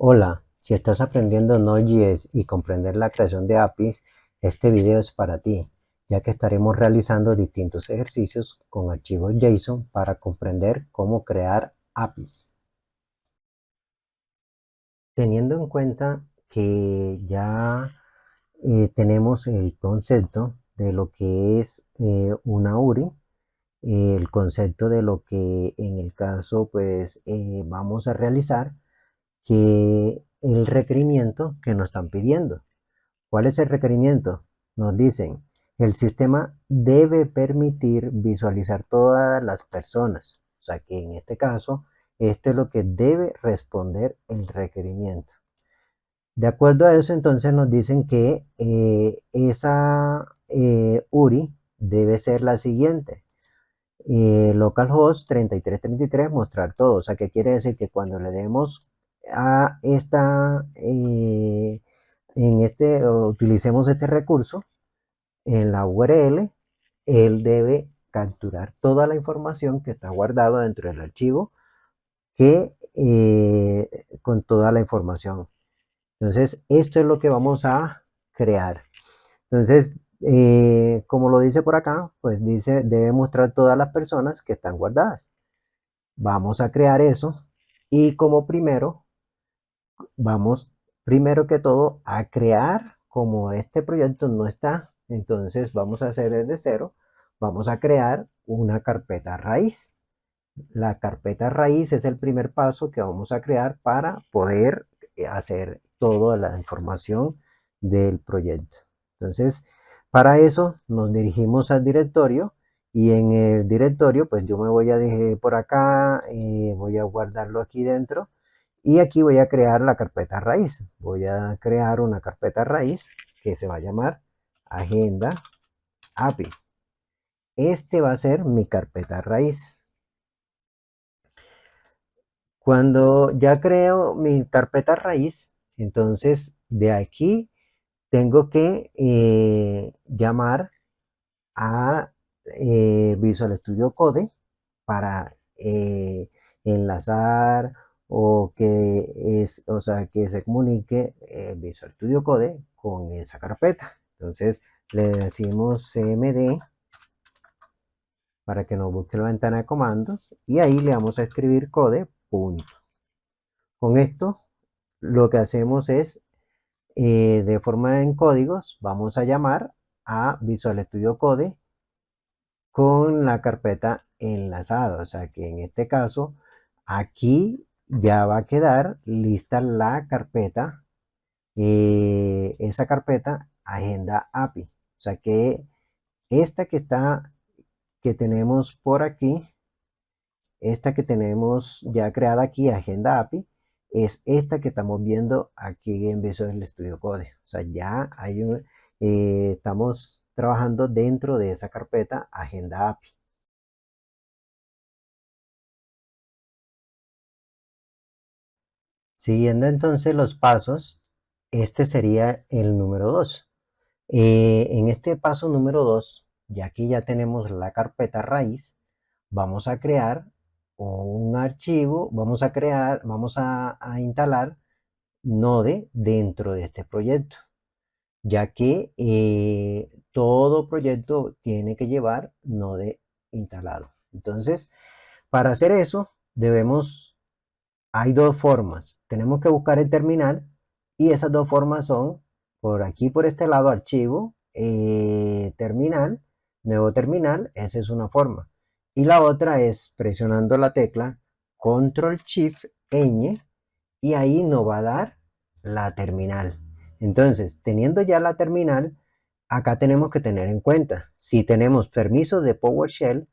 Hola, si estás aprendiendo Node.js y comprender la creación de APIs, este video es para ti, ya que estaremos realizando distintos ejercicios con archivos JSON para comprender cómo crear APIs. Teniendo en cuenta que ya tenemos el concepto de lo que es una URI, el concepto de lo que en el caso pues vamos a realizar, que el requerimiento que nos están pidiendo. ¿Cuál es el requerimiento? Nos dicen, el sistema debe permitir visualizar todas las personas. O sea que en este caso, esto es lo que debe responder el requerimiento. De acuerdo a eso, entonces nos dicen que esa URI debe ser la siguiente. Localhost 3333 mostrar todo. O sea que quiere decir que cuando le demos a esta utilicemos este recurso en la URL, él debe capturar toda la información que está guardado dentro del archivo con toda la información. Entonces, esto es lo que vamos a crear. Entonces, como lo dice por acá, pues dice, debe mostrar todas las personas que están guardadas. Vamos a crear eso y como primero, vamos primero que todo a crear, como este proyecto no está, entonces vamos a hacer desde cero, vamos a crear una carpeta raíz. La carpeta raíz es el primer paso que vamos a crear para poder hacer toda la información del proyecto. Entonces, para eso nos dirigimos al directorio y en el directorio, pues yo me voy a dirigir por acá, voy a guardarlo aquí dentro y aquí voy a crear la carpeta raíz. Voy a crear una carpeta raíz que se va a llamar Agenda API. Este va a ser mi carpeta raíz. Cuando ya creo mi carpeta raíz, entonces de aquí tengo que llamar a Visual Studio Code para enlazar o sea, que se comunique Visual Studio Code con esa carpeta. Entonces le decimos cmd para que nos busque la ventana de comandos y ahí le vamos a escribir code punto. Con esto lo que hacemos es de forma en códigos vamos a llamar a Visual Studio Code con la carpeta enlazada. O sea que en este caso, aquí ya va a quedar lista la carpeta, esa carpeta Agenda API. O sea que esta que tenemos por aquí, esta que tenemos ya creada aquí, Agenda API, es esta que estamos viendo aquí en Visual Studio Code. O sea, ya estamos trabajando dentro de esa carpeta Agenda API. Siguiendo entonces los pasos, este sería el número 2. En este paso número 2, ya que ya tenemos la carpeta raíz, vamos a crear un archivo, vamos a instalar Node dentro de este proyecto, ya que todo proyecto tiene que llevar Node instalado. Entonces, para hacer eso, hay dos formas. Tenemos que buscar el terminal y esas dos formas son por aquí, por este lado, archivo, terminal, nuevo terminal, esa es una forma. Y la otra es presionando la tecla Control Shift ñ y ahí nos va a dar la terminal. Entonces, teniendo ya la terminal, acá tenemos que tener en cuenta, si tenemos permiso de PowerShell,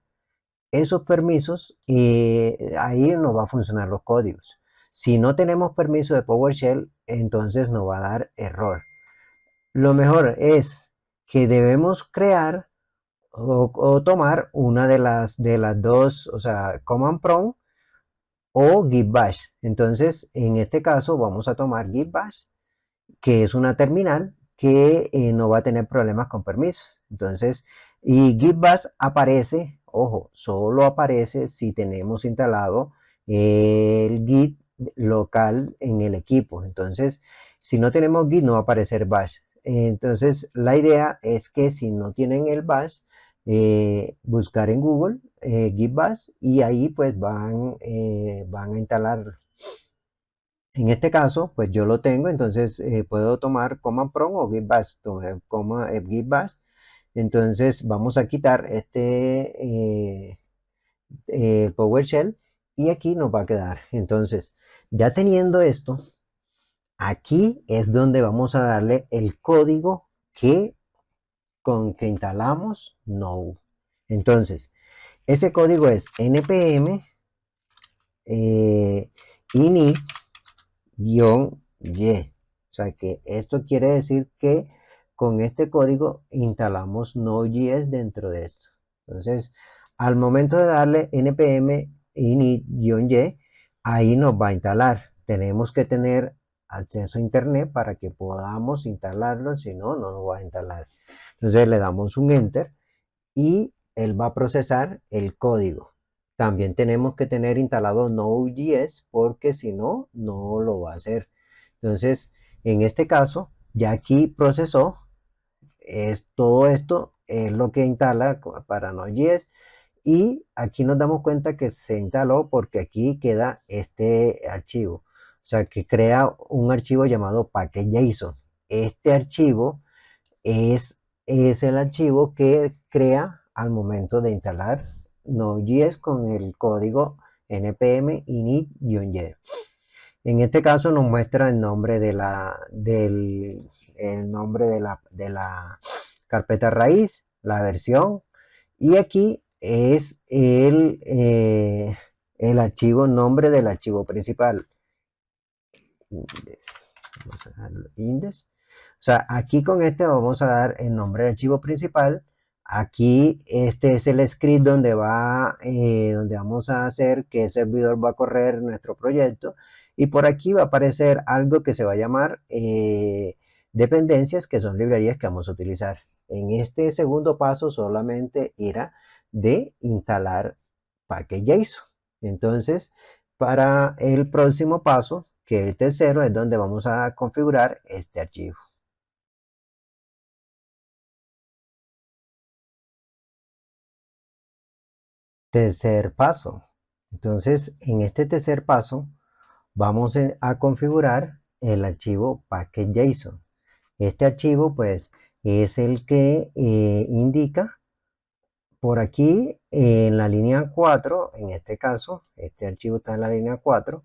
esos permisos ahí nos va a funcionar los códigos. Si no tenemos permiso de PowerShell, entonces nos va a dar error. Lo mejor es que debemos crear o tomar una de las dos, o sea, Command Prompt o Git Bash. Entonces, en este caso vamos a tomar Git Bash, que es una terminal que no va a tener problemas con permisos. Entonces, y Git Bash aparece, ojo, solo aparece si tenemos instalado el Git local en el equipo. Entonces, si no tenemos Git, no va a aparecer bash. Entonces, la idea es que si no tienen el bash, buscar en Google Git bash y ahí pues van a instalarlo. En este caso, pues yo lo tengo, entonces puedo tomar command prompt o git bash, git bash. Entonces vamos a quitar PowerShell y aquí nos va a quedar. Entonces, ya teniendo esto, aquí es donde vamos a darle el código con que instalamos Node. Entonces, ese código es npm init-y. O sea que esto quiere decir que con este código instalamos Node.js dentro de esto. Entonces, al momento de darle npm init-y, ahí nos va a instalar. Tenemos que tener acceso a internet para que podamos instalarlo, si no, no nos va a instalar. Entonces le damos un enter y él va a procesar el código. También tenemos que tener instalado Node.js porque si no, no lo va a hacer. Entonces, en este caso, ya aquí procesó, todo esto es lo que instala para Node.js y aquí nos damos cuenta que se instaló porque aquí queda este archivo. O sea, que crea un archivo llamado package.json. Este archivo es el archivo que crea al momento de instalar Node.js con el código npm init-y. En este caso nos muestra el nombre de la carpeta raíz, la versión, y aquí es el archivo, nombre del archivo principal. Index. Vamos a darle index. O sea, aquí con este vamos a dar el nombre del archivo principal. Aquí este es el script donde vamos a hacer que el servidor va a correr nuestro proyecto. Y por aquí va a aparecer algo que se va a llamar dependencias, que son librerías que vamos a utilizar. En este segundo paso solamente irá de instalar package.json. Entonces, para el próximo paso, que el tercero, es donde vamos a configurar este archivo. Tercer paso. Entonces, en este tercer paso, vamos a configurar el archivo package.json. Este archivo, pues, es el que indica por aquí en la línea 4, en este caso, este archivo está en la línea 4,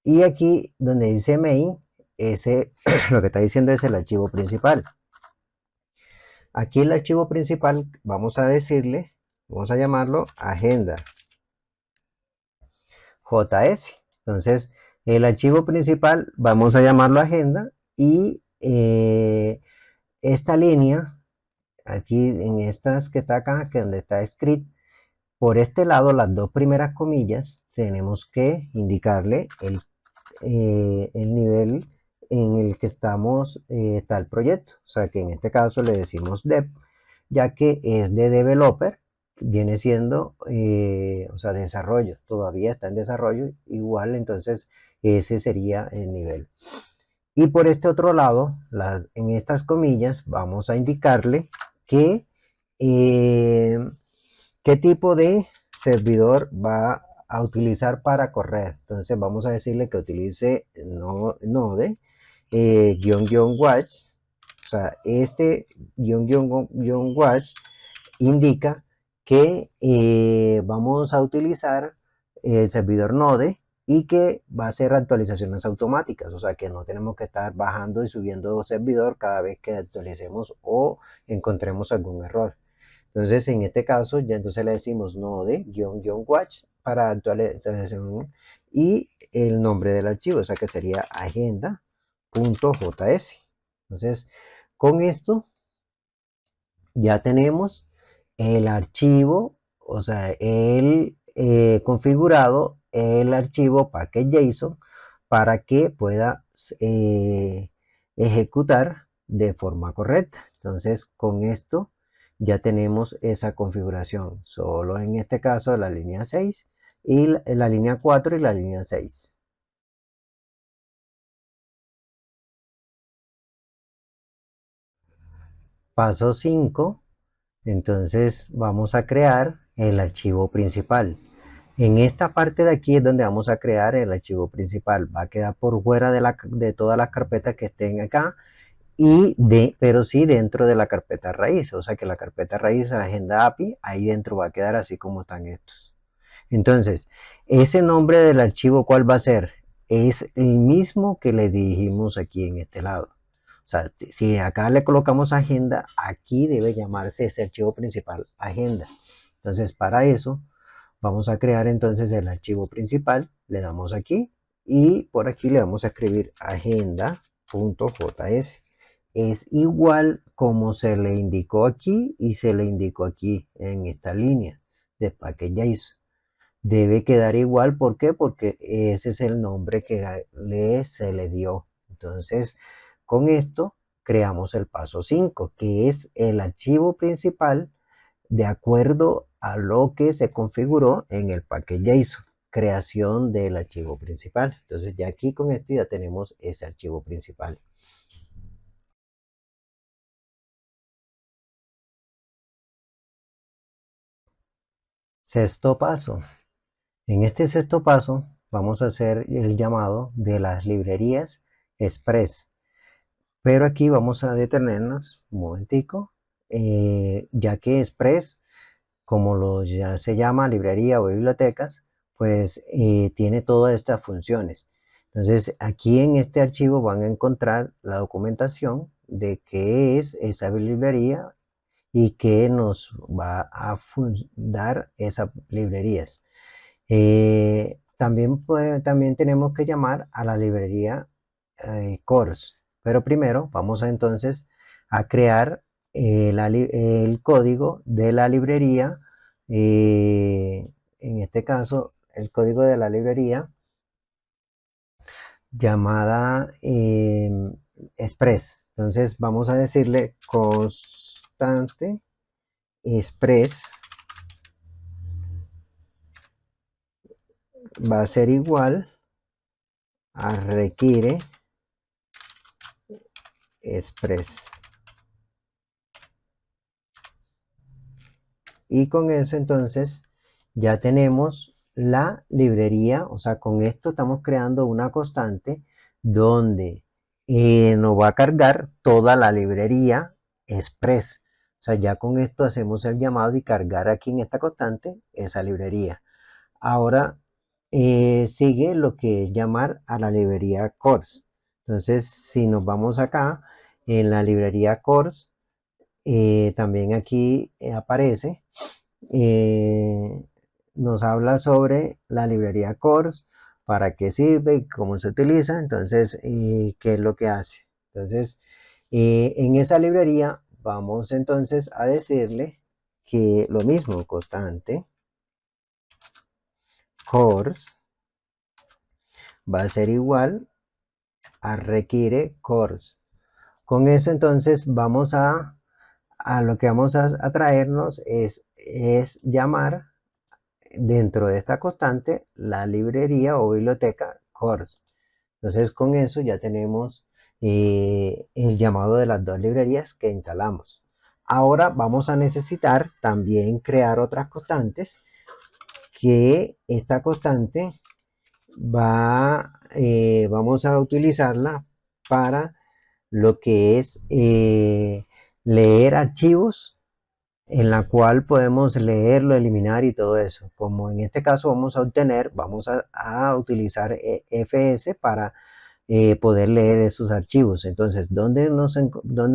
y aquí donde dice main, ese lo que está diciendo es el archivo principal. Aquí el archivo principal vamos a decirle, vamos a llamarlo agenda.js. Entonces, el archivo principal vamos a llamarlo agenda y esta línea, aquí en estas que está acá, que donde está script, por este lado, las dos primeras comillas, tenemos que indicarle el nivel en el que está el proyecto. O sea que en este caso le decimos dev, ya que es de developer, viene siendo, o sea, desarrollo, todavía está en desarrollo, igual entonces ese sería el nivel. Y por este otro lado, en estas comillas, vamos a indicarle que qué tipo de servidor va a utilizar para correr. Entonces vamos a decirle que utilice Node watch. O sea, este watch indica que vamos a utilizar el servidor Node y que va a hacer actualizaciones automáticas, o sea que no tenemos que estar bajando y subiendo servidor cada vez que actualicemos o encontremos algún error. Entonces, en este caso, ya entonces le decimos node-watch para actualización y el nombre del archivo, o sea que sería agenda.js. Entonces, con esto ya tenemos el archivo, o sea, el configurado el archivo package.json para que pueda ejecutar de forma correcta. Entonces, con esto ya tenemos esa configuración, solo en este caso la línea 6 y la línea 4 y la línea 6. Paso 5. Entonces vamos a crear el archivo principal. En esta parte de aquí es donde vamos a crear el archivo principal. Va a quedar por fuera de todas las carpetas que estén acá, pero sí dentro de la carpeta raíz. O sea que la carpeta raíz, agenda API, ahí dentro va a quedar así como están estos. Entonces, ese nombre del archivo, ¿cuál va a ser? Es el mismo que le dijimos aquí en este lado. O sea, si acá le colocamos agenda, aquí debe llamarse ese archivo principal agenda. Entonces, para eso, vamos a crear entonces el archivo principal. Le damos aquí y por aquí le vamos a escribir agenda.js. Es igual como se le indicó aquí y se le indicó aquí en esta línea de Package.json. Debe quedar igual, ¿por qué? Porque ese es el nombre que se le dio. Entonces, con esto creamos el paso 5, que es el archivo principal de acuerdo a lo que se configuró en el Package.json, creación del archivo principal. Entonces, ya aquí con esto ya tenemos ese archivo principal. Sexto paso. En este sexto paso vamos a hacer el llamado de las librerías Express. Pero aquí vamos a detenernos un momentico, ya que Express, como ya se llama librería o bibliotecas, pues tiene todas estas funciones. Entonces aquí en este archivo van a encontrar la documentación de qué es esa librería y qué nos va a dar esas librerías. También tenemos que llamar a la librería CORS, pero primero vamos entonces a crear el código de la librería, en este caso el código de la librería llamada Express. Entonces vamos a decirle constante Express va a ser igual a requiere Express. Y con eso entonces ya tenemos la librería, o sea, con esto estamos creando una constante donde nos va a cargar toda la librería Express. O sea, ya con esto hacemos el llamado y cargar aquí en esta constante esa librería. Ahora sigue lo que es llamar a la librería Course. Entonces, si nos vamos acá en la librería Course, también aquí aparece, eh, nos habla sobre la librería CORS, para qué sirve y cómo se utiliza, entonces, qué es lo que hace. Entonces, en esa librería vamos entonces a decirle que lo mismo, constante, CORS va a ser igual a requiere CORS. Con eso entonces vamos a lo que vamos a traernos es llamar dentro de esta constante la librería o biblioteca CORS. Entonces con eso ya tenemos el llamado de las dos librerías que instalamos. Ahora vamos a necesitar también crear otras constantes, que esta constante vamos a utilizarla para lo que es leer archivos, en la cual podemos leerlo, eliminar y todo eso. Como en este caso vamos a utilizar FS para poder leer esos archivos. Entonces, ¿dónde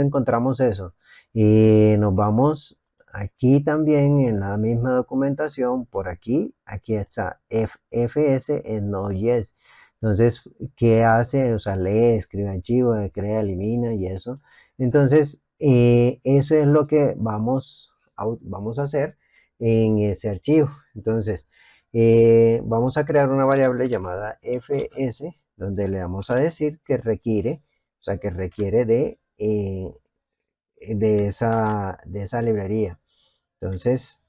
encontramos eso? Nos vamos aquí también en la misma documentación, por aquí está FS en Node.js. Entonces, ¿qué hace? O sea, lee, escribe archivos, crea, elimina y eso. Entonces, eso es lo que vamos a hacer en ese archivo. Entonces, vamos a crear una variable llamada fs, donde le vamos a decir que requiere, o sea, que requiere de esa librería. Entonces,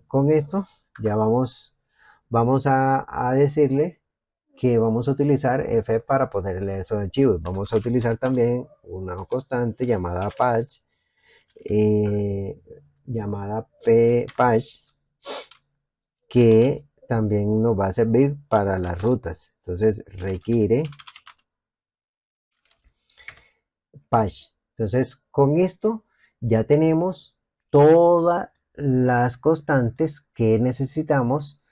con esto ya vamos a decirle que vamos a utilizar f para poder leer esos archivos. Vamos a utilizar también una constante llamada patch, llamada patch, que también nos va a servir para las rutas. Entonces requiere patch. Entonces con esto ya tenemos todas las constantes que necesitamos.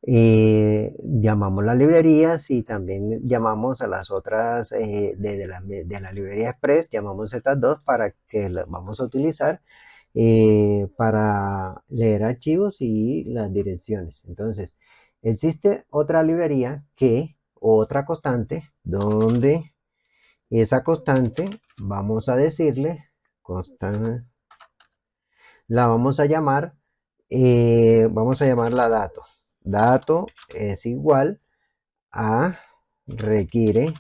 Llamamos las librerías y también llamamos a las otras de la librería Express, llamamos estas dos para que las vamos a utilizar para leer archivos y las direcciones. Entonces existe otra librería o otra constante donde esa constante vamos a decirle la vamos a llamarla dato. Dato es igual a requiere.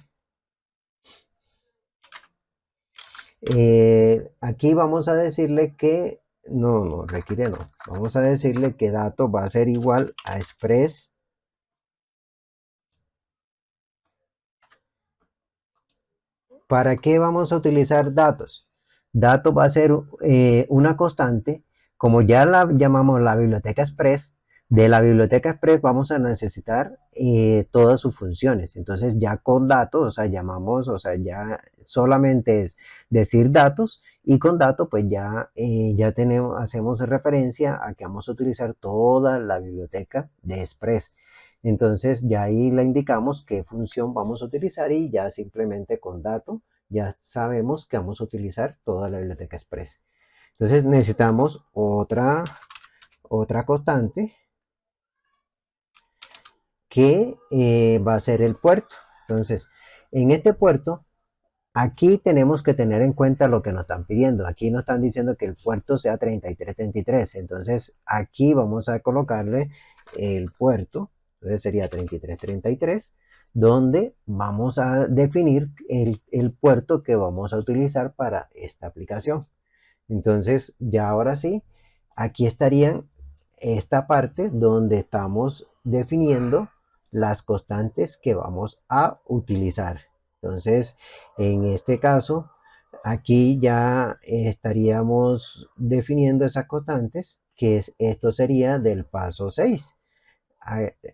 Aquí vamos a decirle que no requiere, no. Vamos a decirle que dato va a ser igual a express. ¿Para qué vamos a utilizar datos? Datos va a ser una constante. Como ya la llamamos la biblioteca Express, de la biblioteca Express vamos a necesitar todas sus funciones. Entonces ya con datos, o sea, ya solamente es decir datos, y con datos pues ya, hacemos referencia a que vamos a utilizar toda la biblioteca de Express. Entonces ya ahí le indicamos qué función vamos a utilizar y ya simplemente con dato ya sabemos que vamos a utilizar toda la biblioteca Express. Entonces necesitamos otra constante que va a ser el puerto. Entonces en este puerto aquí tenemos que tener en cuenta lo que nos están pidiendo. Aquí nos están diciendo que el puerto sea 3333. Entonces aquí vamos a colocarle el puerto. Entonces sería 3333, donde vamos a definir el puerto que vamos a utilizar para esta aplicación. Entonces ya ahora sí, aquí estarían esta parte donde estamos definiendo las constantes que vamos a utilizar. Entonces, en este caso, aquí ya estaríamos definiendo esas constantes, esto sería del paso 6,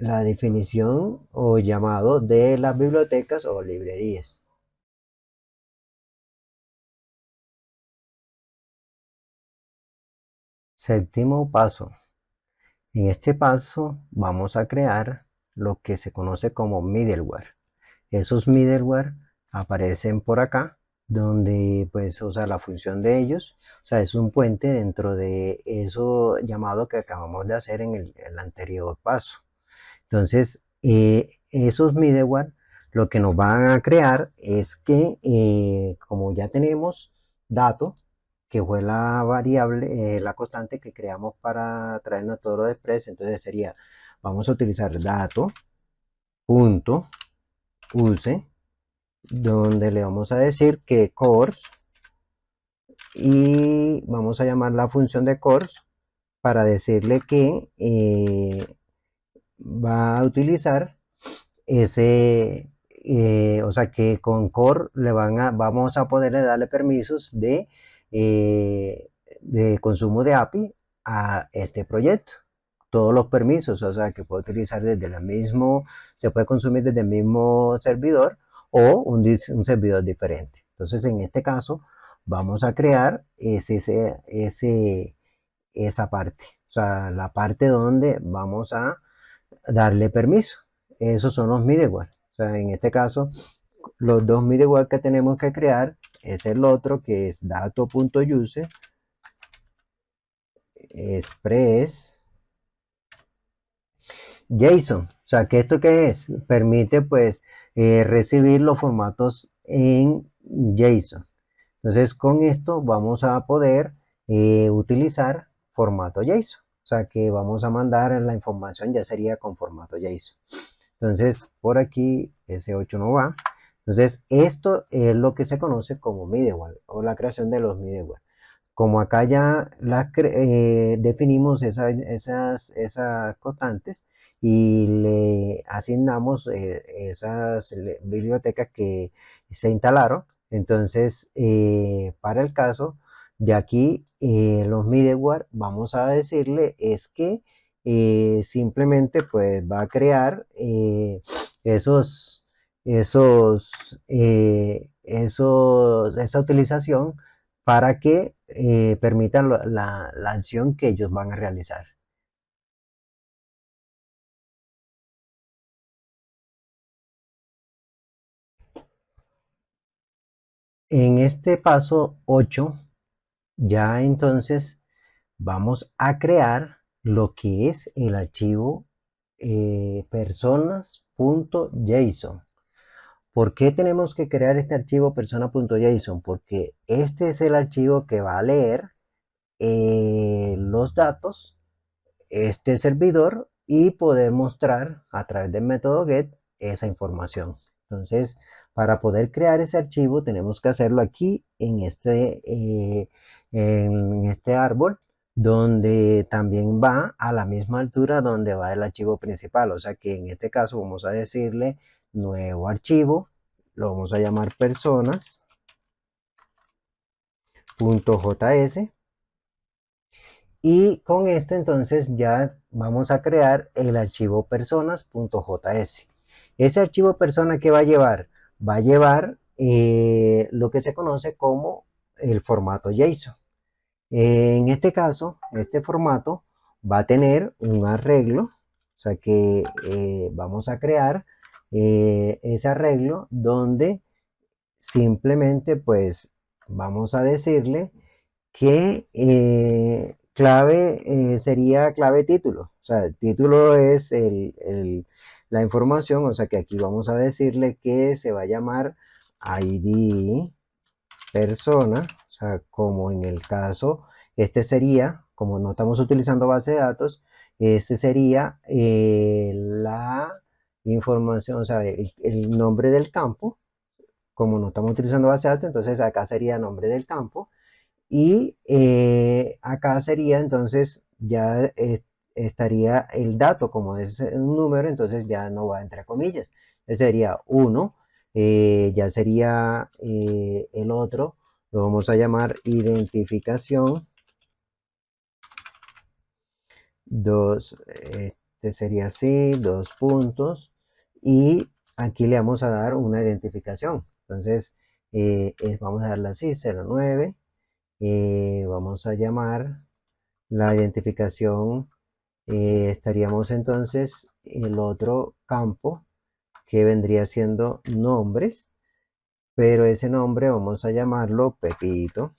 la definición o llamado de las bibliotecas o librerías. Séptimo paso. En este paso vamos a crear lo que se conoce como middleware. Esos middleware aparecen por acá, donde pues, o sea, la función de ellos, o sea, es un puente dentro de eso llamado que acabamos de hacer en el anterior paso. Entonces, esos middleware lo que nos van a crear es que, como ya tenemos dato, que fue la variable, la constante que creamos para traernos todo lo de express, entonces sería, vamos a utilizar dato punto use, donde le vamos a decir que course, y vamos a llamar la función de course para decirle que va a utilizar ese, o sea que con core vamos a poderle darle permisos de consumo de API a este proyecto. Todos los permisos, o sea que puede utilizar desde el mismo, se puede consumir desde el mismo servidor o un servidor diferente. Entonces en este caso vamos a crear esa parte, o sea la parte donde vamos a darle permiso. Esos son los middleware. O sea, en este caso, los dos middleware que tenemos que crear es el otro que es dato.use express JSON. O sea, ¿que esto qué es? Permite pues recibir los formatos en JSON. Entonces con esto vamos a poder utilizar formato JSON. O sea que vamos a mandar la información ya sería con formato JSON. Entonces por aquí ese 8 no va. Entonces esto es lo que se conoce como middleware o la creación de los middleware. Como acá ya definimos esas constantes y le asignamos esas bibliotecas que se instalaron. Entonces, para el caso de aquí, los middleware, vamos a decirle es que simplemente pues va a crear esos, esa utilización para que permitan la acción que ellos van a realizar. En este paso 8, ya entonces vamos a crear lo que es el archivo personas.json. ¿Por qué tenemos que crear este archivo persona.json? Porque este es el archivo que va a leer los datos, este servidor, y poder mostrar a través del método get esa información. Entonces, para poder crear ese archivo tenemos que hacerlo aquí en este árbol, donde también va a la misma altura donde va el archivo principal. O sea que en este caso vamos a decirle nuevo archivo, lo vamos a llamar personas.js. Y con esto entonces ya vamos a crear el archivo personas.js. Ese archivo persona que va a llevar, lo que se conoce como el formato JSON. En este caso, este formato va a tener un arreglo, o sea que vamos a crear ese arreglo donde simplemente pues vamos a decirle que clave sería clave título. O sea, el título es la información, o sea que aquí vamos a decirle que se va a llamar ID persona, o sea, como en el caso, este sería, como no estamos utilizando base de datos, este sería la información, o sea, el nombre del campo. Como no estamos utilizando base de datos, entonces acá sería nombre del campo. Y acá sería entonces ya estaría el dato como es un número, entonces ya no va entre comillas. Entonces sería 1, ya sería el otro, lo vamos a llamar identificación. 2, este sería así, 2 puntos. Y aquí le vamos a dar una identificación. Entonces vamos a darle así, 09. Vamos a llamar la identificación, estaríamos entonces el otro campo que vendría siendo nombres, pero ese nombre vamos a llamarlo Pepito.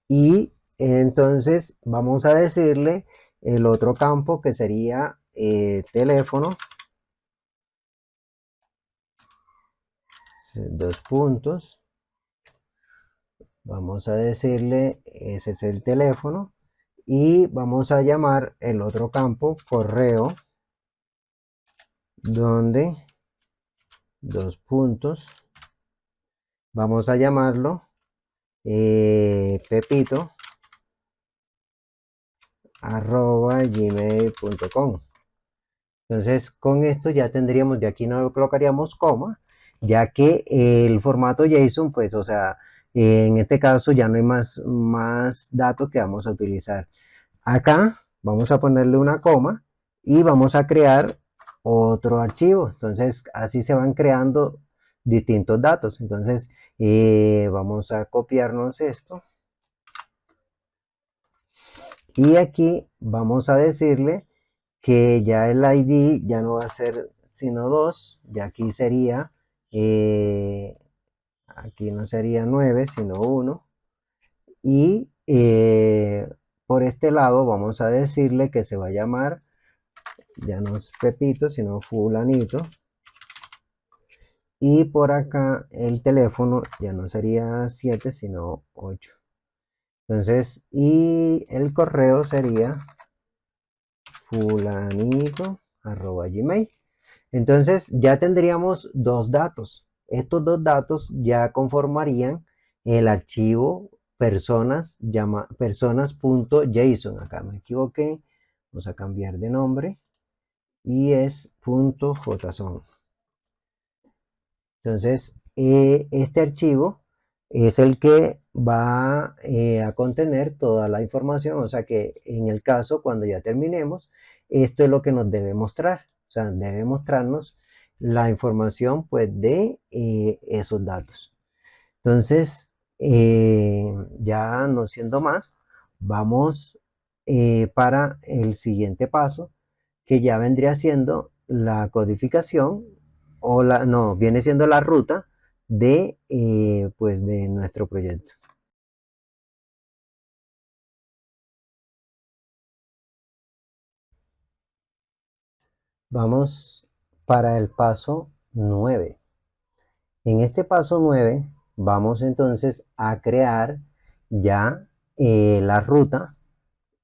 Y entonces vamos a decirle el otro campo que sería teléfono, 2 puntos. Vamos a decirle, ese es el teléfono. Y vamos a llamar el otro campo correo, donde 2 puntos. Vamos a llamarlo pepito @gmail.com. Entonces con esto ya tendríamos, de aquí no colocaríamos coma, ya que el formato JSON, pues, o sea, en este caso ya no hay más datos que vamos a utilizar. Acá vamos a ponerle una coma y vamos a crear otro archivo. Entonces así se van creando distintos datos. Entonces vamos a copiarnos esto. Y aquí vamos a decirle que ya el ID ya no va a ser sino 2, ya aquí sería, aquí no sería 9, sino 1. Y por este lado vamos a decirle que se va a llamar, ya no es Pepito, sino fulanito. Y por acá el teléfono ya no sería 7, sino 8. Entonces, y el correo sería fulanito@gmail. Entonces ya tendríamos dos datos. Estos dos datos ya conformarían el archivo personas.json. Acá me equivoqué. Vamos a cambiar de nombre y es .json. Entonces, este archivo es el que va a contener toda la información, o sea que en el caso, cuando ya terminemos, esto es lo que nos debe mostrar, o sea, debe mostrarnos la información pues de esos datos. Entonces, ya no siendo más, vamos para el siguiente paso, que ya vendría siendo la codificación, o no, viene siendo la ruta pues de nuestro proyecto. Vamos para el paso 9. En este paso 9 vamos entonces a crear ya la ruta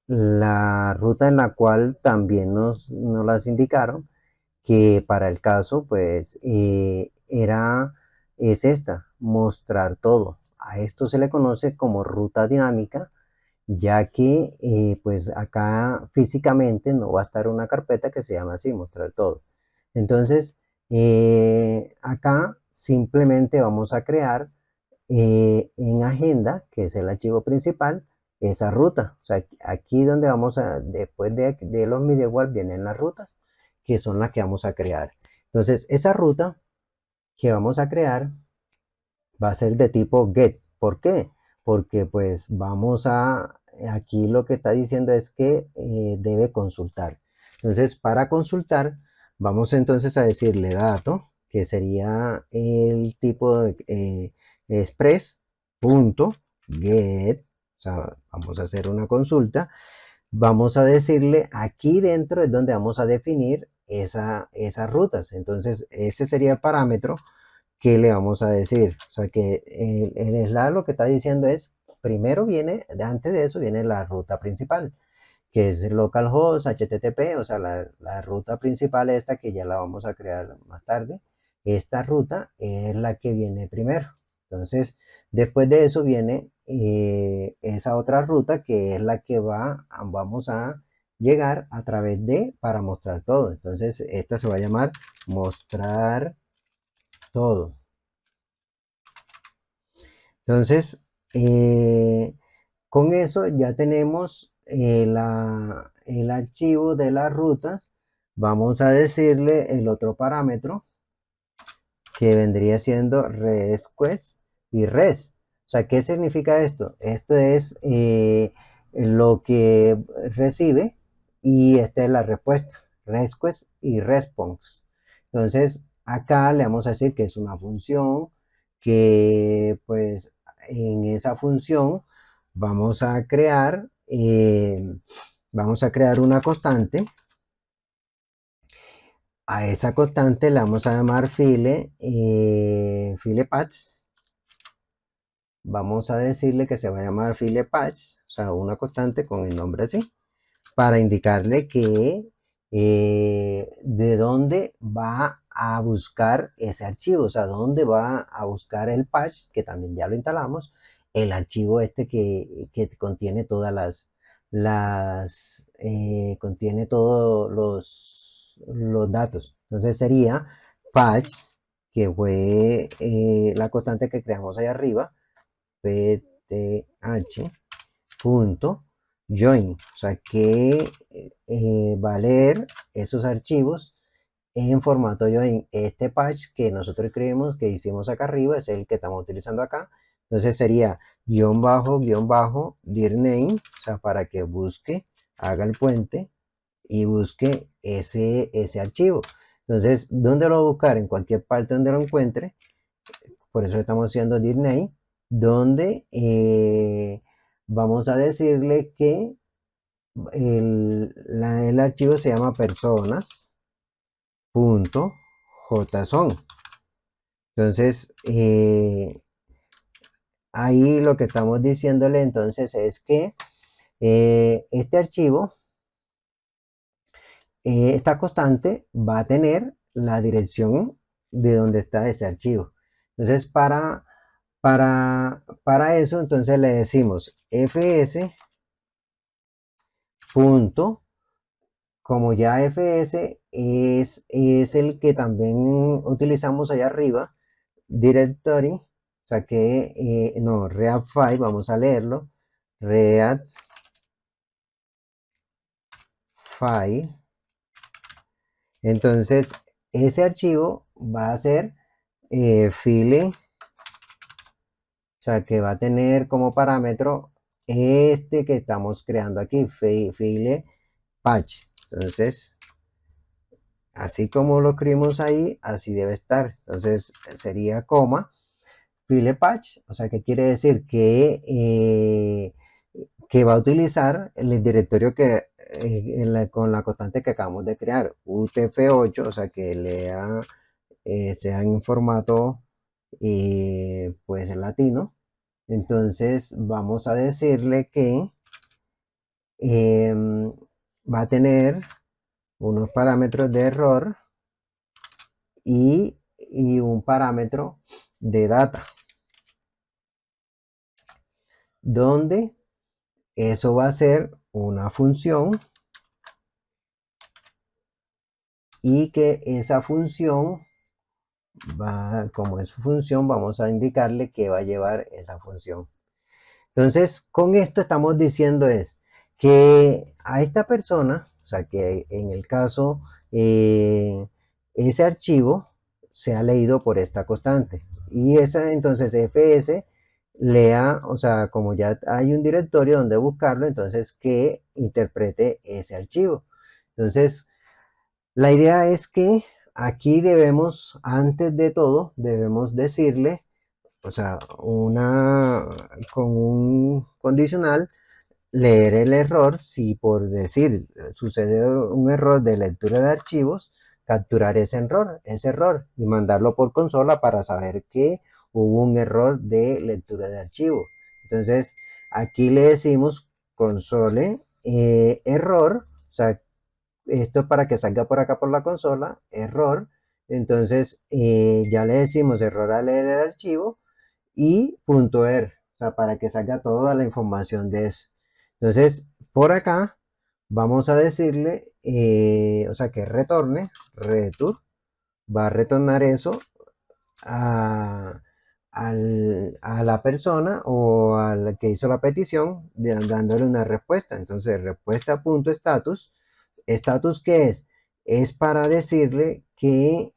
en la cual también nos las indicaron, que para el caso pues es esta, mostrar todo. A esto se le conoce como ruta dinámica, ya que pues acá físicamente no va a estar una carpeta que se llama así, mostrar todo. Entonces, acá simplemente vamos a crear en agenda, que es el archivo principal, esa ruta. O sea, aquí donde vamos a, después de los middleware vienen las rutas, que son las que vamos a crear. Entonces, esa ruta que vamos a crear va a ser de tipo get. ¿Por qué? Porque pues aquí lo que está diciendo es que debe consultar. Entonces, para consultar, vamos entonces a decirle dato, que sería el tipo de express.get. O sea, vamos a hacer una consulta. Vamos a decirle aquí dentro es donde vamos a definir esas rutas. Entonces, ese sería el parámetro que le vamos a decir. O sea que el slash lo que está diciendo es, primero viene, antes de eso viene la ruta principal, que es localhost, HTTP, o sea, la ruta principal esta que ya la vamos a crear más tarde. Esta ruta es la que viene primero. Entonces, después de eso viene esa otra ruta que es la que vamos a llegar a través de para mostrar todo. Entonces, esta se va a llamar mostrar todo. Entonces, con eso ya tenemos el archivo de las rutas. Vamos a decirle el otro parámetro que vendría siendo request y res. O sea, ¿qué significa esto? Esto es lo que recibe y esta es la respuesta. Request y response. Entonces, acá le vamos a decir que es una función que pues en esa función vamos a crear una constante. A esa constante le vamos a llamar filepaths. Vamos a decirle que se va a llamar filepaths, o sea, una constante con el nombre así, para indicarle que de dónde va a buscar ese archivo, o sea, dónde va a buscar el patch, que también ya lo instalamos, el archivo este que contiene todas contiene todos los datos. Entonces sería patch, que fue la constante que creamos ahí arriba, pth punto join, o sea que va a leer esos archivos en formato join. Este patch que nosotros creemos que hicimos acá arriba es el que estamos utilizando acá. Entonces sería guión bajo dir name, o sea, para que busque, haga el puente y busque ese archivo. Entonces, ¿dónde lo va a buscar? En cualquier parte donde lo encuentre. Por eso estamos haciendo dir name, donde vamos a decirle que el archivo se llama personas.json. Entonces, ahí lo que estamos diciéndole entonces es que este archivo, esta constante va a tener la dirección de donde está ese archivo. Entonces, Para eso, entonces le decimos fs punto, como ya fs es el que también utilizamos allá arriba, directory, o sea que, no, read file, vamos a leerlo, read file. Entonces, ese archivo va a ser file, o sea que va a tener como parámetro este que estamos creando aquí, file patch. Entonces, así como lo escribimos ahí, así debe estar. Entonces, sería coma, file patch, o sea que quiere decir que va a utilizar el directorio que con la constante que acabamos de crear, UTF-8, o sea que lea, sea en formato pues en latino. Entonces vamos a decirle que va a tener unos parámetros de error y un parámetro de data, donde eso va a ser una función y que esa función va, como es función, vamos a indicarle que va a llevar esa función. Entonces, con esto estamos diciendo es que a esta persona, o sea, que en el caso, ese archivo se ha leído por esta constante. Y esa, entonces, fs lea, o sea, como ya hay un directorio donde buscarlo, entonces que interprete ese archivo. Entonces, la idea es que aquí debemos, antes de todo, debemos decirle, o sea, con un condicional, leer el error. Si por decir sucede un error de lectura de archivos, capturar ese error y mandarlo por consola para saber que hubo un error de lectura de archivo. Entonces, aquí le decimos console error, o sea, esto es para que salga por acá por la consola, error. Entonces, ya le decimos error al leer el archivo y .er, o sea, para que salga toda la información de eso. Entonces, por acá vamos a decirle, o sea, que retorne, return, va a retornar eso a, a la persona o al que hizo la petición, dándole una respuesta. Entonces, respuesta.status, status ¿qué es? Es para decirle que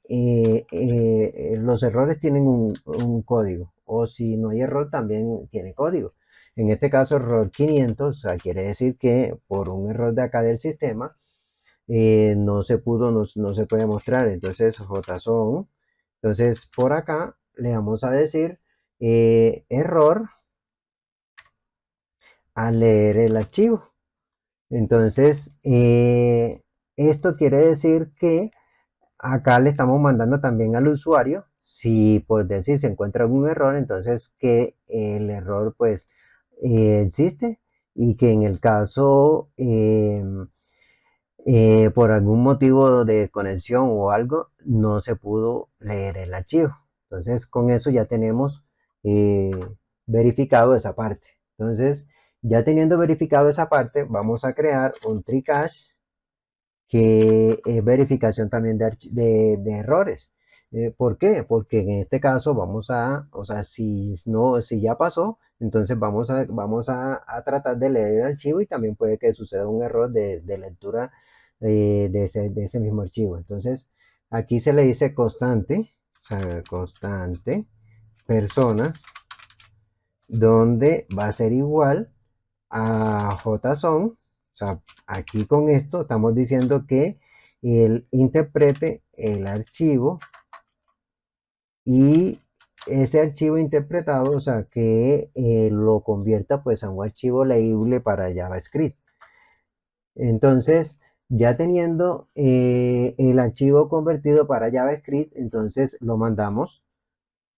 los errores tienen un código, o si no hay error también tiene código. En este caso, error 500, o sea, quiere decir que por un error de acá del sistema, no se pudo, no se puede mostrar. Entonces, JSON. Entonces, por acá le vamos a decir error al leer el archivo. Entonces, esto quiere decir que acá le estamos mandando también al usuario, si por decir se encuentra algún error, entonces que el error pues existe y que en el caso por algún motivo de conexión o algo no se pudo leer el archivo. Entonces con eso ya tenemos eh, verificado esa parte. Entonces ya teniendo verificado esa parte, vamos a crear un tricache que es verificación también de errores. ¿Por qué? Porque en este caso vamos a, o sea, si, no, si ya pasó, entonces vamos a tratar de leer el archivo y también puede que suceda un error de lectura de ese mismo archivo. Entonces, aquí se le dice constante, o sea, constante, personas, donde va a ser igual a JSON, o sea, aquí con esto estamos diciendo que él interprete el archivo y ese archivo interpretado, o sea, que lo convierta pues a un archivo leíble para JavaScript. Entonces, ya teniendo el archivo convertido para JavaScript, entonces lo mandamos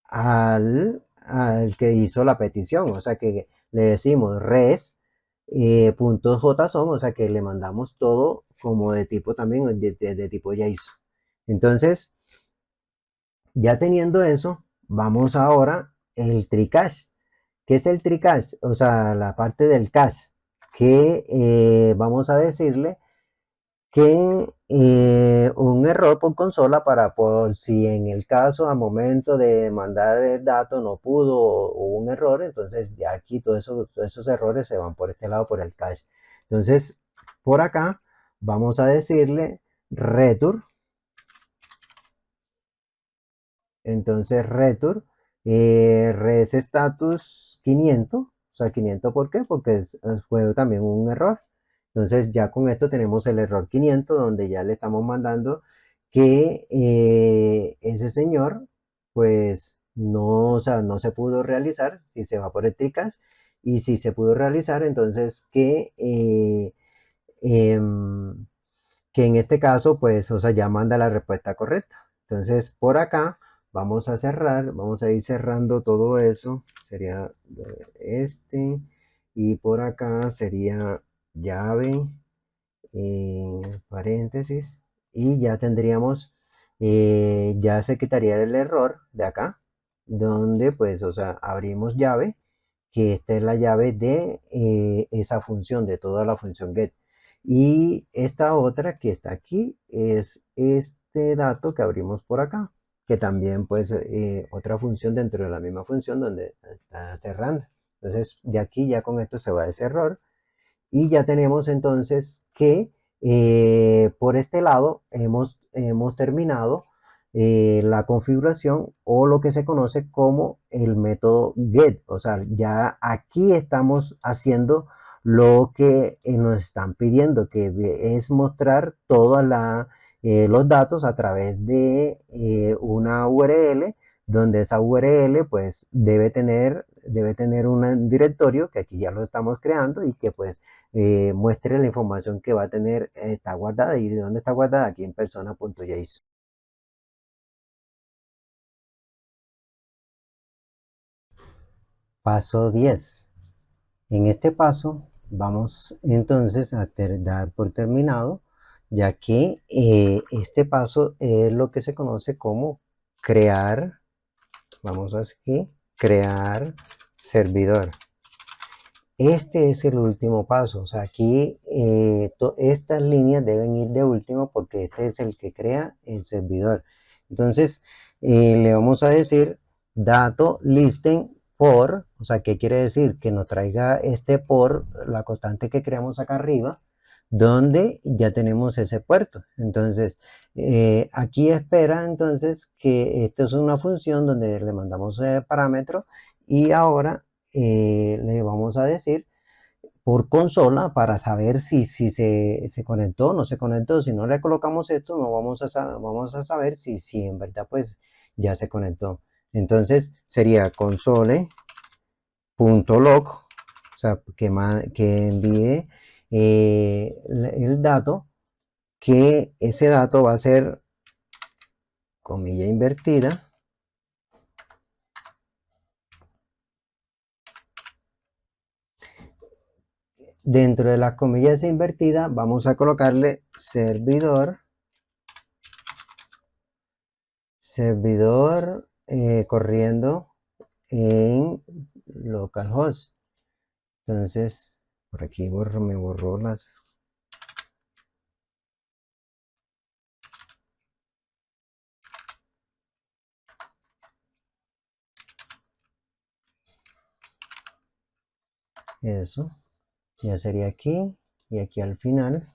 al que hizo la petición, o sea que le decimos res .json, o sea que le mandamos todo como de tipo también, de tipo JSON. Entonces, ya teniendo eso, vamos ahora el tricache. ¿Qué es el tricache? O sea, la parte del cache, que vamos a decirle que un error por consola para por si en el caso a momento de mandar el dato no pudo o hubo un error, entonces ya aquí todos esos errores se van por este lado, por el cache. Entonces, por acá vamos a decirle return. Entonces return res status 500. O sea, 500, ¿por qué? Porque fue también un error. Entonces ya con esto tenemos el error 500 donde ya le estamos mandando que ese señor pues no, o sea, no se pudo realizar si se va por éticas, y si se pudo realizar entonces em, que en este caso pues, o sea, ya manda la respuesta correcta. Entonces por acá vamos a cerrar, vamos a ir cerrando todo eso, sería este, y por acá sería llave, paréntesis, y ya tendríamos, ya se quitaría el error de acá, donde pues, o sea, abrimos llave, que esta es la llave de esa función, de toda la función get. Y esta otra que está aquí es este dato que abrimos por acá, que también pues otra función dentro de la misma función donde está cerrando. Entonces de aquí ya con esto se va ese error, y ya tenemos entonces que por este lado hemos terminado la configuración o lo que se conoce como el método get. O sea, ya aquí estamos haciendo lo que nos están pidiendo, que es mostrar todos los datos a través de una URL, donde esa URL pues debe tener un directorio que aquí ya lo estamos creando, y que pues muestre la información que va a tener, está guardada. ¿Y de dónde está guardada? Aquí en persona.json. Paso 10. En este paso vamos entonces a dar por terminado, ya que este paso es lo que se conoce como crear, vamos a aquí, crear servidor. Este es el último paso, o sea, aquí estas líneas deben ir de último porque este es el que crea el servidor. Entonces, le vamos a decir dato listen por, o sea, ¿qué quiere decir? Que nos traiga este por, la constante que creamos acá arriba, donde ya tenemos ese puerto. Entonces, aquí espera entonces que esto es una función donde le mandamos parámetro, y ahora le vamos a decir por consola para saber si se conectó o no se conectó. Si no le colocamos esto, no vamos a saber si en verdad pues ya se conectó. Entonces sería console.log, o sea, que envíe el dato, que ese dato va a ser comilla invertida. Dentro de las comillas invertidas vamos a colocarle servidor corriendo en localhost. Entonces, por aquí me borró eso. Ya sería aquí, y aquí al final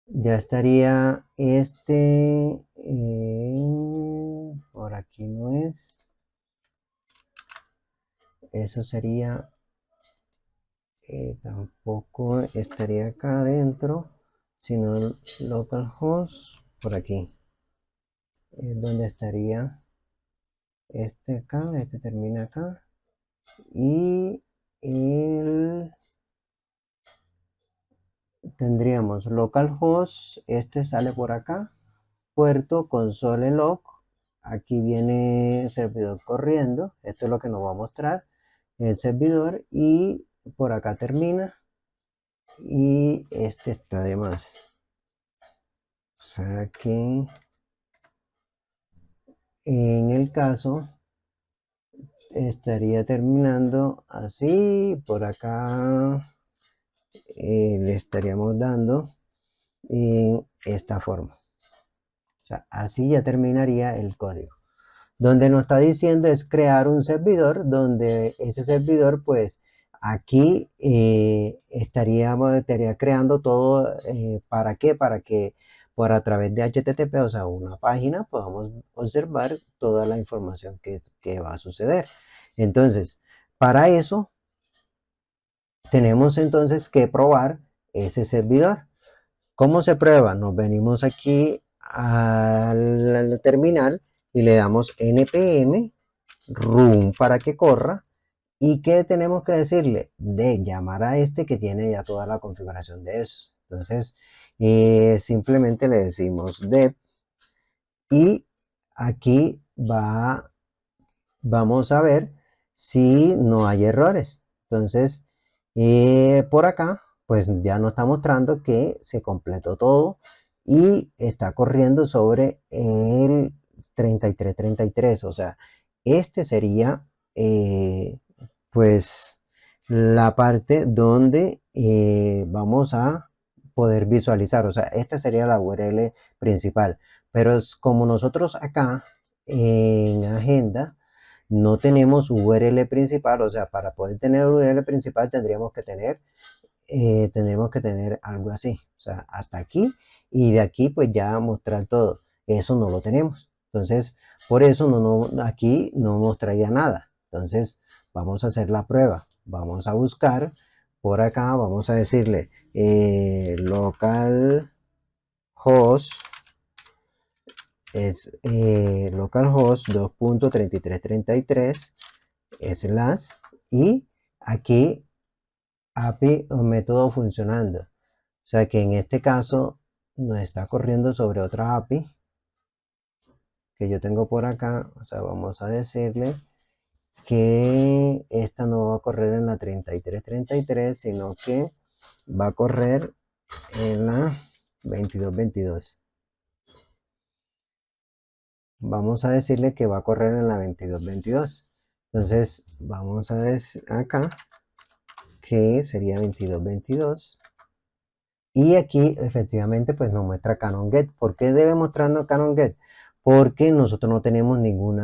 ya estaría por aquí no es, eso sería, tampoco estaría acá adentro, sino localhost, por aquí es donde estaría acá, termina acá, y tendríamos localhost, sale por acá, puerto console log, aquí viene el servidor corriendo, esto es lo que nos va a mostrar el servidor, y por acá termina, y este está de más. O sea que en el caso estaría terminando así, por acá le estaríamos dando en esta forma. O sea, así ya terminaría el código. Donde nos está diciendo es crear un servidor, donde ese servidor, pues aquí estaría creando todo. ¿Para qué? Para que por a través de HTTP, o sea, una página, podamos observar toda la información que va a suceder. Entonces, para eso tenemos entonces que probar ese servidor. ¿Cómo se prueba? Nos venimos aquí al terminal y le damos npm run para que corra. ¿Y qué tenemos que decirle? De llamar a este que tiene ya toda la configuración de eso. Entonces, simplemente le decimos dev y aquí vamos a ver si no hay errores. Entonces, por acá, pues ya nos está mostrando que se completó todo y está corriendo sobre el 3333. O sea, este sería, pues, la parte donde vamos a poder visualizar. O sea, esta sería la URL principal. Pero es como nosotros acá en agenda no tenemos URL principal, o sea, para poder tener URL principal tendríamos que tener algo así, o sea, hasta aquí y de aquí pues ya mostrar todo. Eso no lo tenemos. Entonces, por eso aquí no mostraría nada. Entonces, vamos a hacer la prueba. Vamos a buscar por acá, vamos a decirle localhost es localhost 2.3333 slash y aquí API o método funcionando. O sea que en este caso nos está corriendo sobre otra API que yo tengo por acá. O sea, vamos a decirle que esta no va a correr en la 3333, sino que va a correr en la 2222. Vamos a decirle que va a correr en la 2222. Entonces, vamos a decir acá que sería 2222. Y aquí efectivamente pues nos muestra CanonGet. ¿Por qué debe mostrarnos CanonGet? Porque nosotros no tenemos ningún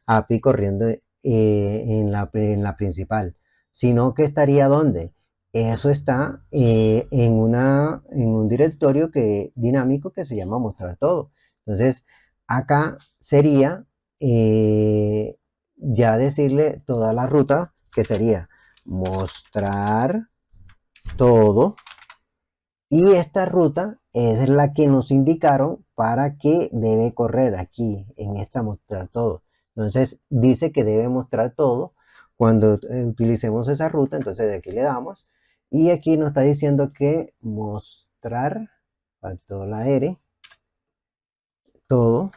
API corriendo en la principal, sino que estaría donde eso está en un directorio dinámico que se llama mostrar todo. Entonces acá sería ya decirle toda la ruta, que sería mostrar todo, y esta ruta es la que nos indicaron para que debe correr aquí en esta mostrar todo. Entonces dice que debe mostrar todo cuando utilicemos esa ruta. Entonces de aquí le damos y aquí nos está diciendo que mostrar, faltó la R, todo.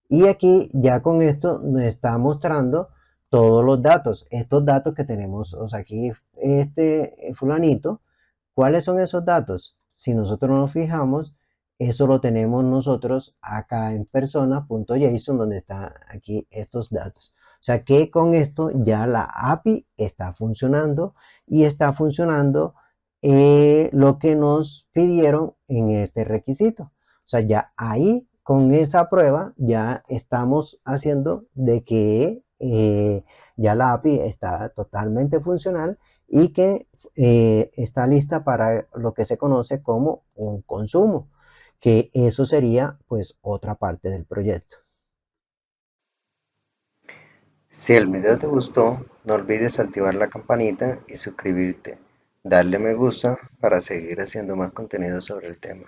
Y aquí ya con esto nos está mostrando todos los datos, estos datos que tenemos. O sea, aquí este fulanito, ¿cuáles son esos datos? Si nosotros nos fijamos, eso lo tenemos nosotros acá en persona.json, donde están aquí estos datos. O sea que con esto ya la API está funcionando y está funcionando lo que nos pidieron en este requisito. O sea, ya ahí con esa prueba ya estamos haciendo de que ya la API está totalmente funcional y que está lista para lo que se conoce como un consumo, que eso sería pues otra parte del proyecto. Si el video te gustó, no olvides activar la campanita y suscribirte. Darle me gusta para seguir haciendo más contenido sobre el tema.